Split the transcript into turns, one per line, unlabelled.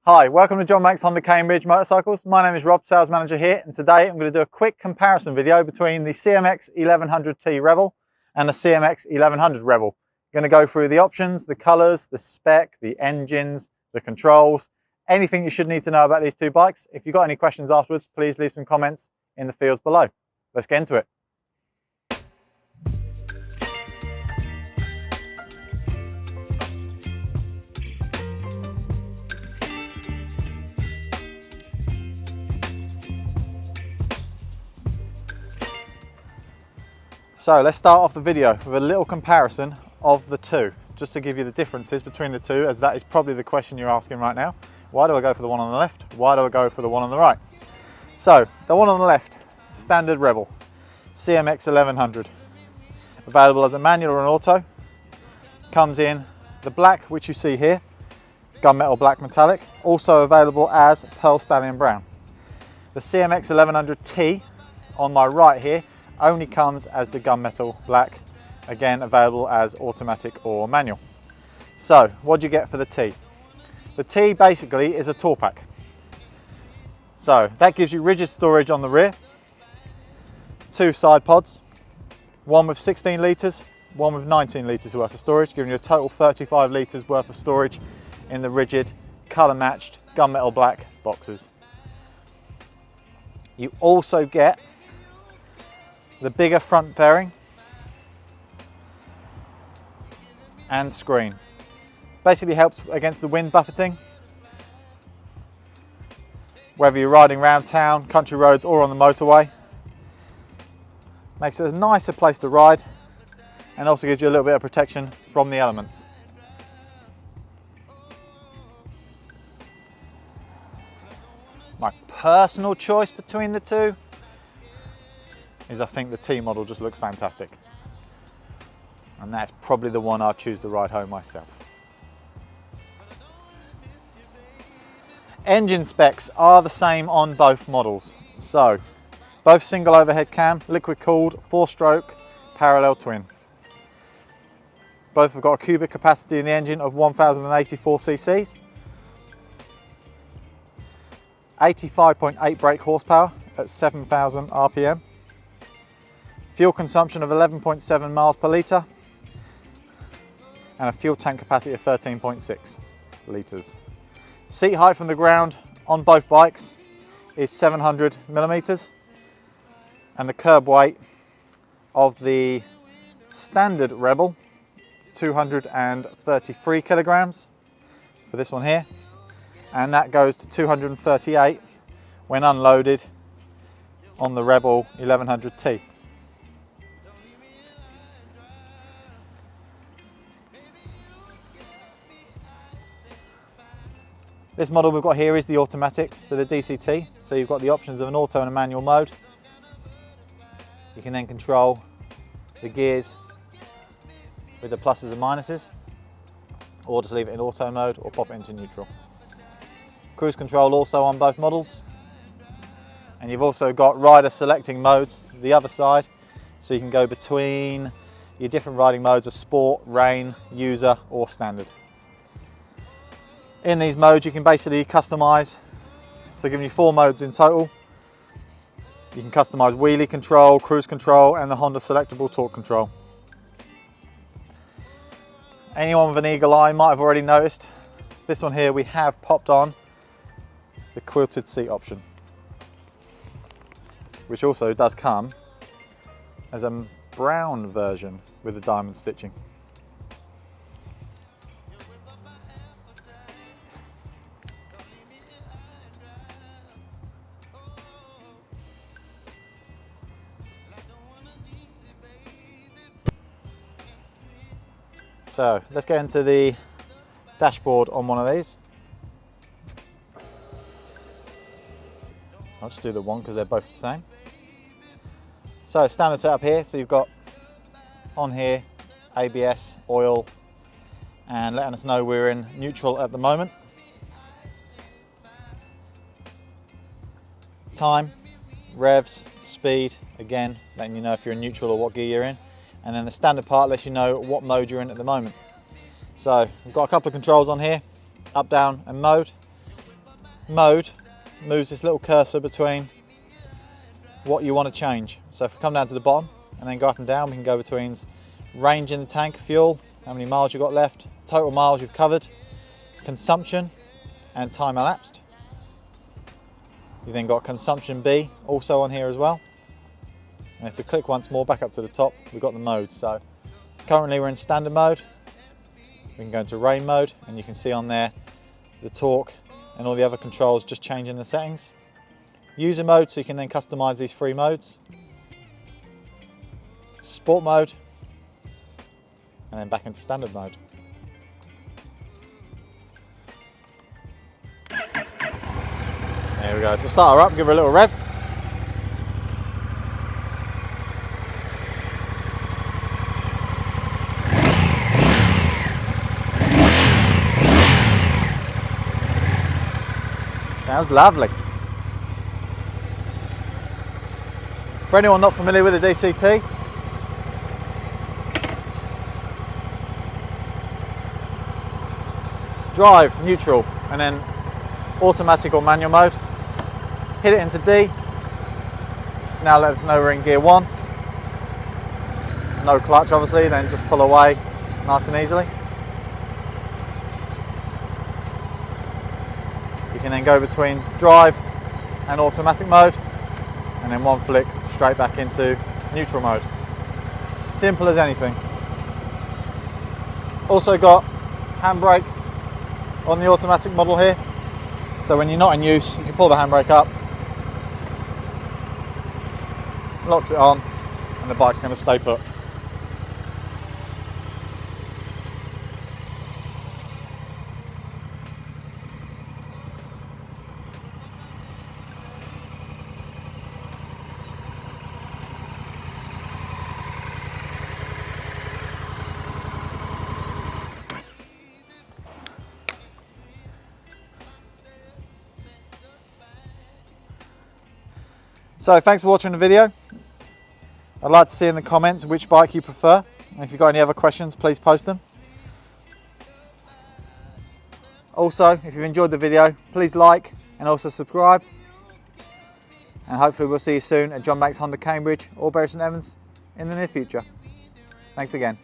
Hi, welcome to John Mack's Honda Cambridge Motorcycles. My name is Rob, Sales Manager here, and today I'm going to do a quick comparison video between the CMX1100T Rebel and the CMX1100 Rebel. I'm going to go through the options, the colours, the spec, the engines, the controls, anything you should need to know about these two bikes. If you've got any questions afterwards, please leave some comments in the fields below. Let's get into it. So let's start off the video with a little comparison of the two, just to give you the differences between the two, as that is probably the question you're asking right now. Why do I go for the one on the left? Why do I go for the one on the right? So the one on the left, standard Rebel, CMX1100, available as a manual or an auto, comes in the black, which you see here, gunmetal black metallic, also available as pearl stallion brown. The CMX1100T on my right here only comes as the gunmetal black, again available as automatic or manual. So what do you get for the T? The T basically is a tour pack. So that gives you rigid storage on the rear, two side pods, one with 16 litres, one with 19 litres worth of storage, giving you a total 35 litres worth of storage in the rigid, colour matched gunmetal black boxes. You also get the bigger front fairing and screen. Basically helps against the wind buffeting, whether you're riding around town, country roads or on the motorway. Makes it a nicer place to ride and also gives you a little bit of protection from the elements. My personal choice between the two is I think the T model just looks fantastic. And that's probably the one I'll choose to ride home myself. Engine specs are the same on both models. So, both single overhead cam, liquid cooled, 4-stroke, parallel twin. Both have got a cubic capacity in the engine of 1084 cc's. 85.8 brake horsepower at 7,000 RPM. Fuel consumption of 11.7 miles per litre and a fuel tank capacity of 13.6 litres. Seat height from the ground on both bikes is 700 millimetres and the curb weight of the standard Rebel 233 kilograms for this one here, and that goes to 238 when unloaded on the Rebel 1100T. This model we've got here is the automatic, so the DCT. So you've got the options of an auto and a manual mode. You can then control the gears with the pluses and minuses, or just leave it in auto mode or pop it into neutral. Cruise control also on both models. And you've also got rider selecting modes, the other side, so you can go between your different riding modes of sport, rain, user or standard. In these modes you can basically customise, so giving you 4 modes in total. You can customise wheelie control, cruise control and the Honda selectable torque control. Anyone with an eagle eye might have already noticed, this one here we have popped on the quilted seat option, which also does come as a brown version with the diamond stitching. So let's get into the dashboard on one of these. I'll just do the one because they're both the same. So standard setup here, so you've got on here ABS, oil, and letting us know we're in neutral at the moment. Time, revs, speed, again letting you know if you're in neutral or what gear you're in. And then the standard part lets you know what mode you're in at the moment. So we've got a couple of controls on here, up, down and mode. mode moves this little cursor between what you want to change. So if we come down to the bottom and then go up and down, we can go between range in the tank, fuel, how many miles you've got left, total miles you've covered, consumption, and time elapsed. You've then got consumption B also on here as well. And if we click once more back up to the top, we've got the modes. So currently we're in standard mode. We can go into rain mode and you can see on there the torque and all the other controls just changing the settings. User mode, so you can then customize these 3 modes. Sport mode, and then back into standard mode. There we go, so we'll start her up, give her a little rev. Sounds lovely. For anyone not familiar with the DCT, drive, neutral, and then automatic or manual mode. Hit it into D. So now let us know we're in gear 1. No clutch obviously, then just pull away nice and easily. You can then go between drive and automatic mode, and then one flick straight back into neutral mode. Simple as anything. Also got handbrake on the automatic model here, so when you're not in use you can pull the handbrake up, locks it on, and the bike's going to stay put. So thanks for watching the video. I'd like to see in the comments which bike you prefer. And if you've got any other questions, please post them. Also, if you've enjoyed the video, please like and also subscribe. And hopefully we'll see you soon at John Banks Honda Cambridge or Bury St Evans in the near future. Thanks again.